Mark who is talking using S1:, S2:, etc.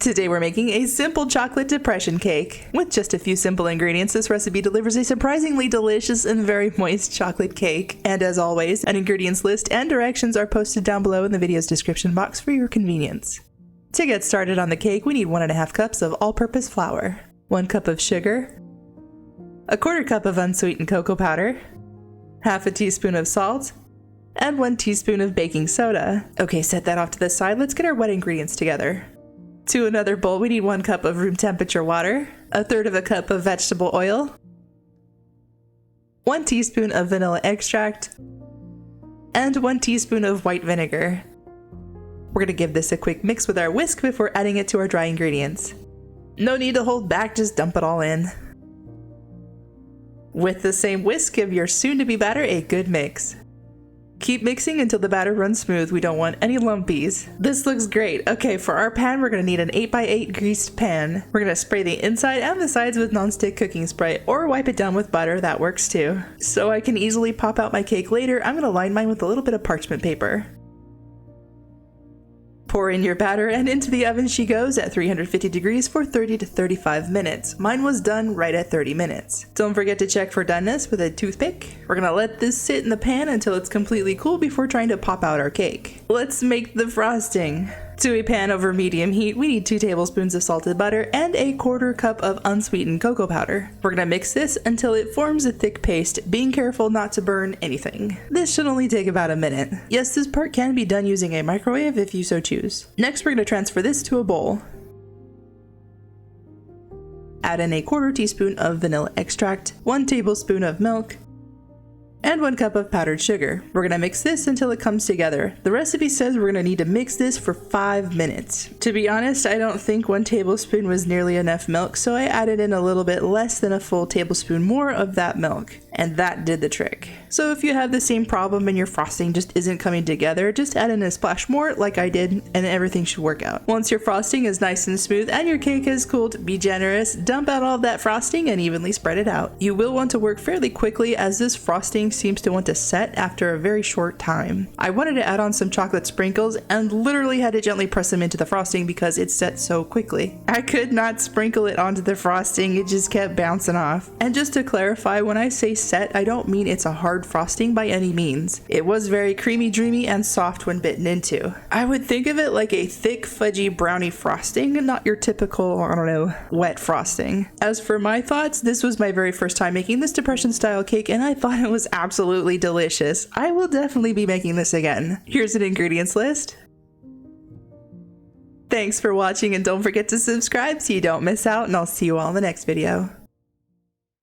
S1: Today we're making a simple chocolate depression cake. With just a few simple ingredients, this recipe delivers a surprisingly delicious and very moist chocolate cake. And as always, an ingredients list and directions are posted down below in the video's description box for your convenience. To get started on the cake, we need 1.5 cups of all-purpose flour, 1 cup of sugar, 1/4 cup of unsweetened cocoa powder, 1/2 teaspoon of salt, and 1 teaspoon of baking soda. Okay, set that off to the side. Let's get our wet ingredients together. To another bowl, we need 1 cup of room temperature water, 1/3 cup of vegetable oil, 1 teaspoon of vanilla extract, and 1 teaspoon of white vinegar. We're going to give this a quick mix with our whisk before adding it to our dry ingredients. No need to hold back, just dump it all in. With the same whisk, give your soon-to-be batter a good mix. Keep mixing until the batter runs smooth. We don't want any lumpies. This looks great. Okay, for our pan, we're going to need an 8x8 greased pan. We're going to spray the inside and the sides with nonstick cooking spray, or wipe it down with butter, that works too. So I can easily pop out my cake later, I'm going to line mine with a little bit of parchment paper. Pour in your batter and into the oven she goes at 350 degrees for 30 to 35 minutes. Mine was done right at 30 minutes. Don't forget to check for doneness with a toothpick. We're gonna let this sit in the pan until it's completely cool before trying to pop out our cake. Let's make the frosting. To a pan over medium heat, we need 2 tablespoons of salted butter and 1/4 cup of unsweetened cocoa powder. We're gonna mix this until it forms a thick paste, being careful not to burn anything. This should only take about a minute. Yes, this part can be done using a microwave if you so choose. Next, we're gonna transfer this to a bowl. Add in 1/4 teaspoon of vanilla extract, 1 tablespoon of milk, and 1 cup of powdered sugar. We're gonna mix this until it comes together. The recipe says we're gonna need to mix this for 5 minutes. To be honest, I don't think 1 tablespoon was nearly enough milk, so I added in a little bit less than a full tablespoon more of that milk. And that did the trick. So if you have the same problem and your frosting just isn't coming together, just add in a splash more like I did and everything should work out. Once your frosting is nice and smooth and your cake has cooled, be generous, dump out all of that frosting and evenly spread it out. You will want to work fairly quickly as this frosting seems to want to set after a very short time. I wanted to add on some chocolate sprinkles and literally had to gently press them into the frosting because it set so quickly. I could not sprinkle it onto the frosting, it just kept bouncing off. And just to clarify, when I say set, I don't mean it's a hard frosting by any means. It was very creamy, dreamy, and soft when bitten into. I would think of it like a thick, fudgy brownie frosting, not your typical, I don't know, wet frosting. As for my thoughts, this was my very first time making this depression style cake and I thought it was absolutely delicious. I will definitely be making this again. Here's an ingredients list. Thanks for watching and don't forget to subscribe so you don't miss out, and I'll see you all in the next video.